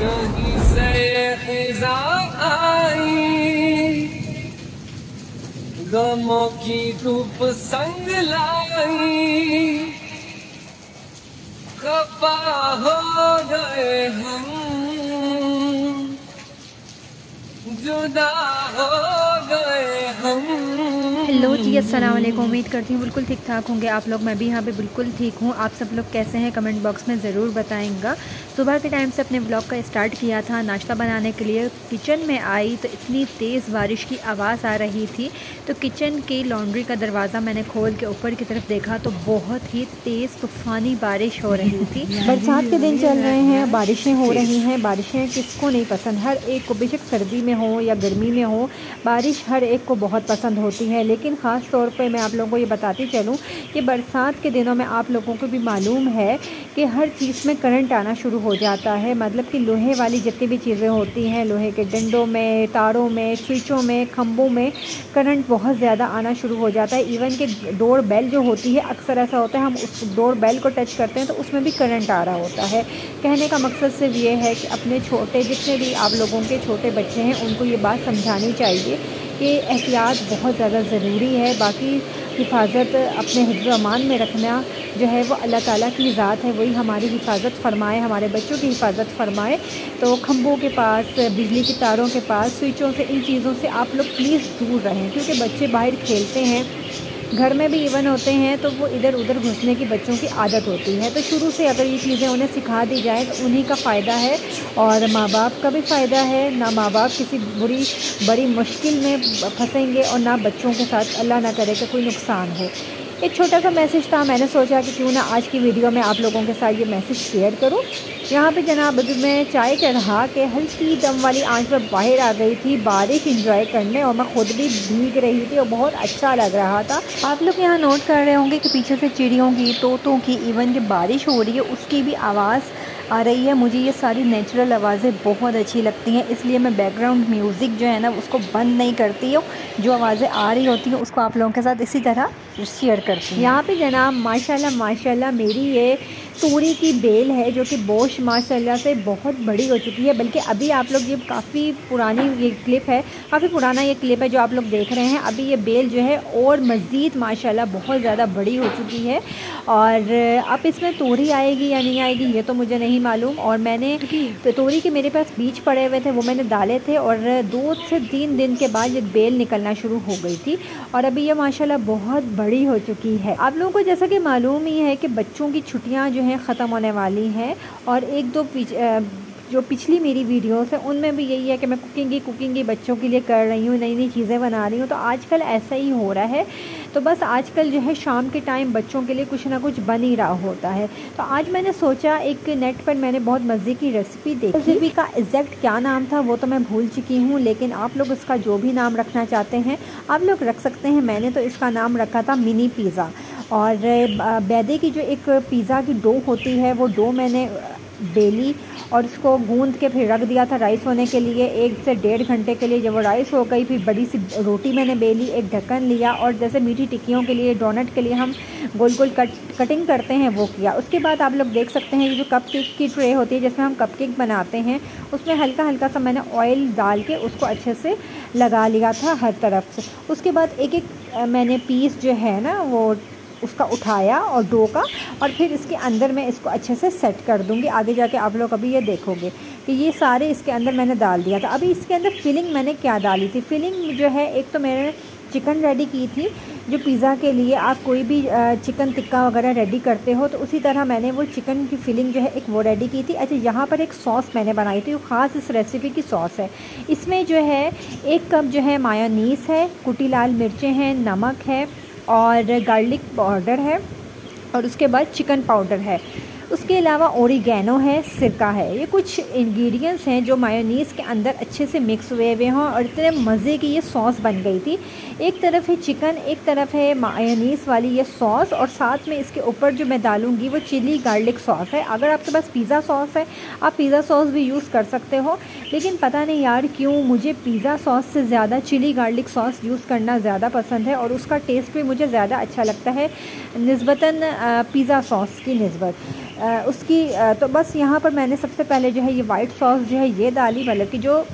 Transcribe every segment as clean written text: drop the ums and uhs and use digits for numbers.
यहीं से खिज़ा आई, गमों की धूप संग लाई, खफा हो गए हम, जुदा हो गए हम। हेलो जी, अस्सलाम वालेकुम। उम्मीद करती हूँ बिल्कुल ठीक ठाक होंगे आप लोग। मैं भी यहाँ पे बिल्कुल ठीक हूँ। आप सब लोग कैसे हैं कमेंट बॉक्स में ज़रूर बताएंगा। सुबह के टाइम से अपने ब्लॉग का स्टार्ट किया था नाश्ता बनाने के लिए। किचन में आई तो इतनी तेज़ बारिश की आवाज़ आ रही थी, तो किचन की लॉन्ड्री का दरवाज़ा मैंने खोल के ऊपर की तरफ देखा तो बहुत ही तेज़ तूफ़ानी बारिश हो रही थी। बरसात के दिन चल रहे हैं, बारिशें हो रही हैं। बारिशें किसको नहीं पसंद, हर एक को, बेशक सर्दी में हो या गर्मी में हो, बारिश हर एक को बहुत पसंद होती है। लेकिन ख़ास तौर पे मैं आप लोगों को ये बताती चलूँ कि बरसात के दिनों में आप लोगों को भी मालूम है कि हर चीज़ में करंट आना शुरू हो जाता है। मतलब कि लोहे वाली जितनी भी चीज़ें होती हैं, लोहे के डंडों में, तारों में, स्विचों में, खंभों में करंट बहुत ज़्यादा आना शुरू हो जाता है। इवन कि डोर बेल जो होती है, अक्सर ऐसा होता है हम उस डोर बेल को टच करते हैं तो उसमें भी करंट आ रहा होता है। कहने का मकसद सिर्फ ये है कि अपने छोटे, जितने भी आप लोगों के छोटे बच्चे हैं, उनको ये बात समझानी चाहिए कि एहतियात बहुत ज़्यादा ज़रूरी है। बाकी हिफाजत अपने हिफ्ज़ अमान में रखना जो है वो अल्लाह ताला की ज़ात है, वही हमारी हिफाजत फ़रमाए, हमारे बच्चों की हिफाजत फ़रमाए। तो खंभों के पास, बिजली की तारों के पास, स्विचों से, इन चीज़ों से आप लोग प्लीज़ दूर रहें, क्योंकि बच्चे बाहर खेलते हैं, घर में भी इवन होते हैं, तो वो इधर उधर घुसने की बच्चों की आदत होती है। तो शुरू से अगर ये चीज़ें उन्हें सिखा दी जाए तो उन्हीं का फ़ायदा है और माँ बाप का भी फ़ायदा है। ना माँ बाप किसी बड़ी मुश्किल में फंसेंगे और ना बच्चों के साथ अल्लाह ना करे कि कोई नुकसान हो। एक छोटा सा मैसेज था, मैंने सोचा कि क्यों ना आज की वीडियो में आप लोगों के साथ ये मैसेज शेयर करूं। यहाँ पे जनाब अभी मैं चाय चढ़ा के हल्की दम वाली आंच पर बाहर आ गई थी बारिश एंजॉय करने, और मैं खुद भी भीग रही थी और बहुत अच्छा लग रहा था। आप लोग यहाँ नोट कर रहे होंगे कि पीछे से चिड़ियों की, तोतों की, इवन कि बारिश हो रही है उसकी भी आवाज़ आ रही है। मुझे ये सारी नेचुरल आवाज़ें बहुत अच्छी लगती हैं, इसलिए मैं बैकग्राउंड म्यूज़िक जो है ना उसको बंद नहीं करती हूँ। जो आवाज़ें आ रही होती हैं उसको आप लोगों के साथ इसी तरह शेयर करती हूँ। यहाँ पे जनाब माशाल्लाह माशाल्लाह मेरी ये तूरी की बेल है जो कि बोश माशाल्लाह से बहुत बड़ी हो चुकी है। बल्कि अभी आप लोग, ये काफ़ी पुरानी ये क्लिप है, काफ़ी पुराना ये क्लिप है जो आप लोग देख रहे हैं। अभी ये बेल जो है और मज़ीद माशाल्लाह बहुत ज़्यादा बड़ी हो चुकी है, और अब इसमें तोरी आएगी या नहीं आएगी ये तो मुझे नहीं मालूम। और मैंने तोरी के मेरे पास बीज पड़े हुए थे, वो मैंने डाले थे, और 2 से 3 दिन के बाद ये बेल निकलना शुरू हो गई थी, और अभी ये माशाल्लाह बहुत बड़ी हो चुकी है। आप लोगों को जैसा कि मालूम ही है कि बच्चों की छुट्टियां जो हैं ख़त्म होने वाली हैं, और एक दो जो पिछली मेरी वीडियोस हैं उनमें भी यही है कि मैं कुकिंग ही बच्चों के लिए कर रही हूँ, नई नई चीज़ें बना रही हूँ। तो आजकल ऐसा ही हो रहा है। तो बस आजकल जो है शाम के टाइम बच्चों के लिए कुछ ना कुछ बन ही रहा होता है। तो आज मैंने सोचा, एक नेट पर मैंने बहुत मज़े की रेसिपी देखी। रेसिपी का एग्जैक्ट क्या नाम था वो तो मैं भूल चुकी हूँ, लेकिन आप लोग इसका जो भी नाम रखना चाहते हैं आप लोग रख सकते हैं। मैंने तो इसका नाम रखा था मिनी पिज़्ज़ा। और मैदे की जो एक पिज़्ज़ा की डो होती है, वो डो मैंने बेली और उसको गूंद के फिर रख दिया था राइस होने के लिए 1 से 1.5 घंटे के लिए। जब वो राइस हो गई, फिर बड़ी सी रोटी मैंने बेली, एक ढक्कन लिया, और जैसे मीठी टिक्कियों के लिए, डोनट के लिए हम गोल गोल कटिंग करते हैं वो किया। उसके बाद आप लोग देख सकते हैं ये जो कपकेक की ट्रे होती है जिसमें हम कपकेक बनाते हैं, उसमें हल्का हल्का सा मैंने ऑयल डाल के उसको अच्छे से लगा लिया था हर तरफ से। उसके बाद एक एक मैंने पीस जो है ना वो उसका उठाया और डो का, और फिर इसके अंदर मैं इसको अच्छे से सेट कर दूंगी। आगे जाके आप लोग अभी ये देखोगे कि ये सारे इसके अंदर मैंने डाल दिया था। अभी इसके अंदर फिलिंग मैंने क्या डाली थी, फिलिंग जो है एक तो मैंने चिकन रेडी की थी, जो पिज़्ज़ा के लिए आप कोई भी चिकन टिक्का वगैरह रेडी करते हो तो उसी तरह मैंने वो चिकन की फिलिंग जो है एक वो रेडी की थी। अच्छा, यहाँ पर एक सॉस मैंने बनाई थी, वो ख़ास इस रेसिपी की सॉस है। इसमें जो है 1 कप जो है मायोनीस है, कुटी लाल मिर्चें हैं, नमक है और गार्लिक पाउडर है, और उसके बाद चिकन पाउडर है। उसके अलावा ओरिगैनो है, सिरका है। ये कुछ इंग्रेडिएंट्स हैं जो मायोनीज़ के अंदर अच्छे से मिक्स हुए हुए हों, और इतने मज़े की ये सॉस बन गई थी। एक तरफ है चिकन, एक तरफ है मायोनीज़ वाली ये सॉस, और साथ में इसके ऊपर जो मैं डालूँगी वो चिली गार्लिक सॉस है। अगर आपके पास पिज़्ज़ा सॉस है आप पिज़्ज़ा सॉस भी यूज़ कर सकते हो, लेकिन पता नहीं यार क्यों मुझे पिज़्ज़ा सॉस से ज़्यादा चिली गार्लिक सॉस यूज़ करना ज़्यादा पसंद है, और उसका टेस्ट भी मुझे ज़्यादा अच्छा लगता है निस्बतन पिज़्ज़ा सॉस की निस्बत। तो बस यहाँ पर मैंने सबसे पहले जो है ये वाइट सॉस जो है ये डाली, मतलब कि जो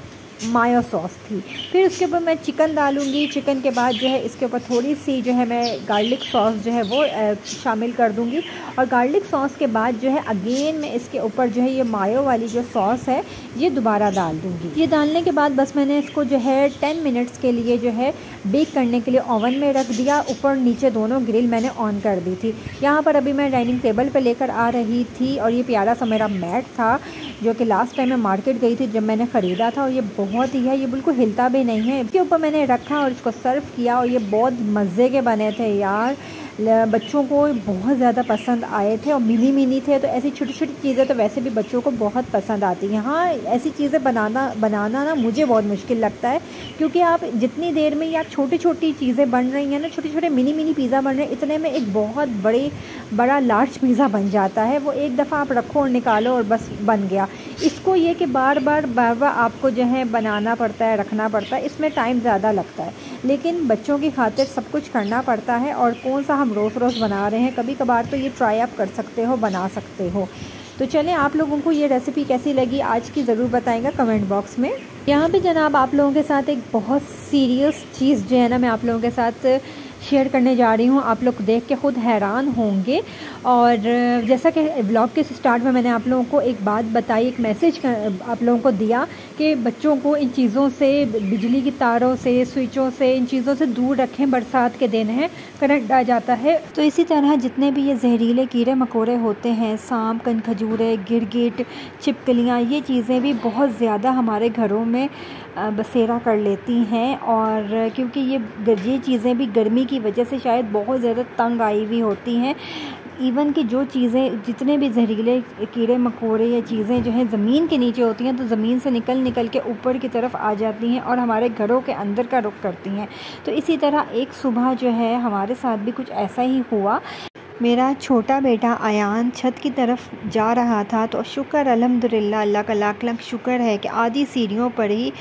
मायो सॉस थी। फिर उसके ऊपर मैं चिकन डालूँगी। चिकन के बाद जो है इसके ऊपर थोड़ी सी जो है मैं गार्लिक सॉस जो है वो शामिल कर दूँगी। और गार्लिक सॉस के बाद जो है अगेन मैं इसके ऊपर जो है ये मायो वाली जो सॉस है ये दोबारा डाल दूँगी। ये डालने के बाद बस मैंने इसको जो है 10 मिनट्स के लिए जो है बेक करने के लिए ओवन में रख दिया। ऊपर नीचे दोनों ग्रिल मैंने ऑन कर दी थी। यहाँ पर अभी मैं डाइनिंग टेबल पर लेकर आ रही थी और ये प्यारा सा मेरा मैट था जो कि लास्ट टाइम मैं मार्केट गई थी जब मैंने ख़रीदा था, और ये बहुत ही है, ये बिल्कुल हिलता भी नहीं है। इसके ऊपर मैंने रखा और इसको सर्व किया और ये बहुत मज़े के बने थे यार। बच्चों को बहुत ज़्यादा पसंद आए थे और मिनी थे, तो ऐसी छोटी छोटी चीज़ें तो वैसे भी बच्चों को बहुत पसंद आती हैं। हाँ, ऐसी चीज़ें बनाना ना मुझे बहुत मुश्किल लगता है, क्योंकि आप जितनी देर में या छोटी छोटी चीज़ें बन रही हैं ना, छोटे छोटे मिनी पिज़्ज़ा बन रहे हैं, इतने में एक बहुत बड़ा लार्ज पिज़्ज़ा बन जाता है। वो एक दफ़ा आप रखो और निकालो और बस बन गया। इसको ये कि बार बार आपको जो है बनाना पड़ता है, रखना पड़ता है, इसमें टाइम ज़्यादा लगता है, लेकिन बच्चों की खातिर सब कुछ करना पड़ता है। और कौन सा हम रोज़ बना रहे हैं, कभी कभार तो ये ट्राई आप कर सकते हो, बना सकते हो। तो चलें, आप लोगों को ये रेसिपी कैसी लगी आज की ज़रूर बताएंगा कमेंट बॉक्स में। यहाँ पे जनाब आप लोगों के साथ एक बहुत सीरियस चीज़ जो है ना मैं आप लोगों के साथ शेयर करने जा रही हूँ। आप लोग देख के ख़ुद हैरान होंगे। और जैसा कि व्लॉग के स्टार्ट में मैंने आप लोगों को एक बात बताई, एक मैसेज आप लोगों को दिया कि बच्चों को इन चीज़ों से, बिजली की तारों से, स्विचों से, इन चीज़ों से दूर रखें। बरसात के दिन हैं, करंट आ जाता है। तो इसी तरह जितने भी ये जहरीले कीड़े मकोड़े होते हैं, सांप, कनखजूरे, गिरगिट, छिपकलियाँ, ये चीज़ें भी बहुत ज़्यादा हमारे घरों में बसेरा कर लेती हैं। और क्योंकि ये चीज़ें भी गर्मी की वजह से शायद बहुत ज़्यादा तंग आई हुई होती हैं। इवन कि जो चीज़ें, जितने भी जहरीले कीड़े मकोड़े या चीज़ें जो हैं ज़मीन के नीचे होती हैं, तो ज़मीन से निकल के ऊपर की तरफ आ जाती हैं और हमारे घरों के अंदर का रुख करती हैं। तो इसी तरह एक सुबह जो है हमारे साथ भी कुछ ऐसा ही हुआ। मेरा छोटा बेटा अयान छत की तरफ जा रहा था, तो शुक्र अल्हम्दुलिल्लाह, अल्लाह का लाख लाख शुक्र है कि आधी सीढ़ियों पर ही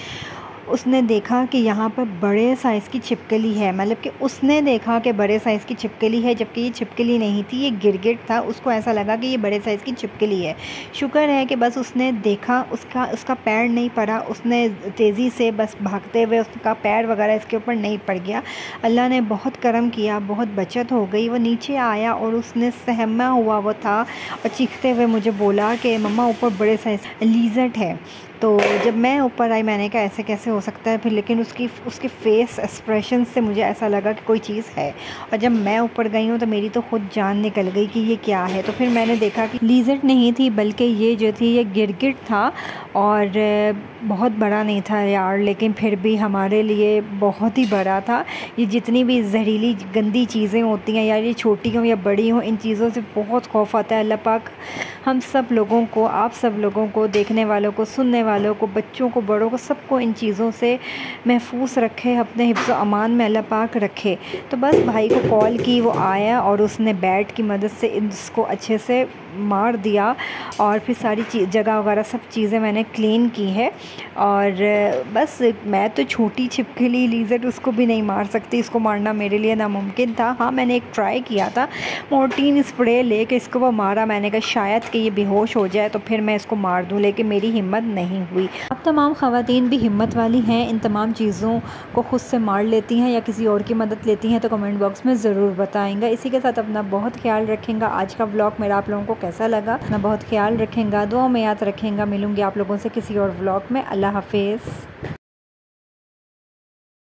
उसने देखा कि यहाँ पर बड़े साइज़ की छिपकली है। मतलब कि उसने देखा कि बड़े साइज़ की छिपकली है, जबकि ये छिपकली नहीं थी, ये गिरगिट था। उसको ऐसा लगा कि ये बड़े साइज़ की छिपकली है। शुक्र है कि बस उसने देखा, उसका पैर नहीं पड़ा, उसने तेज़ी से बस भागते हुए उसका पैर वगैरह इसके ऊपर नहीं पड़ गया। अल्लाह ने बहुत करम किया, बहुत बचत हो गई। वो नीचे आया और उसने सहमा हुआ वो था और चीखते हुए मुझे बोला कि मम्मा ऊपर बड़े साइज़ लीज़र्ड है। तो जब मैं ऊपर आई मैंने कहा ऐसे कैसे हो सकता है फिर, लेकिन उसके फेस एक्सप्रेशन से मुझे ऐसा लगा कि कोई चीज़ है। और जब मैं ऊपर गई हूँ तो मेरी तो खुद जान निकल गई कि ये क्या है। तो फिर मैंने देखा कि लीज़र्ड नहीं थी, बल्कि ये जो थी ये गिरगिट था। और बहुत बड़ा नहीं था यार, लेकिन फिर भी हमारे लिए बहुत ही बड़ा था। ये जितनी भी जहरीली गंदी चीज़ें होती हैं यार, ये छोटी हों या बड़ी हों, इन चीज़ों से बहुत खौफ आता है। अल्लाह पाक हम सब लोगों को, आप सब लोगों को, देखने वालों को, सुनने वालों को, बच्चों को, बड़ों को, सबको इन चीज़ों से महफूज रखे, अपने हिफ्ज़ अमान में अल्लाह पाक रखे। तो बस भाई को कॉल की, वो आया और उसने बैट की मदद से इसको अच्छे से मार दिया। और फिर सारी जगह वगैरह सब चीज़ें मैंने क्लीन की है। और बस मैं तो छोटी छिपकली लीज़र्ड उसको भी नहीं मार सकती, इसको मारना मेरे लिए नामुमकिन था। हाँ, मैंने एक ट्राई किया था, मोर्टीन स्प्रे लेके इसको वो मारा। मैंने कहा शायद कि ये बेहोश हो जाए तो फिर मैं इसको मार दूँ, लेकिन मेरी हिम्मत नहीं हुई। अब तमाम ख़वातीन भी हिम्मत वाली हैं, इन तमाम चीज़ों को ख़ुद से मार लेती हैं या किसी और की मदद लेती हैं, तो कमेंट बॉक्स में ज़रूर बताएंगा। इसी के साथ अपना बहुत ख्याल रखेंगा। आज का व्लॉग मेरा आप लोगों को कैसा लगा, अपना बहुत ख्याल रखेंगा, दुआ में याद रखेंगा। मिलूँगी आप लोगों से किसी और व्लॉग में। अल्लाह हाफिज़।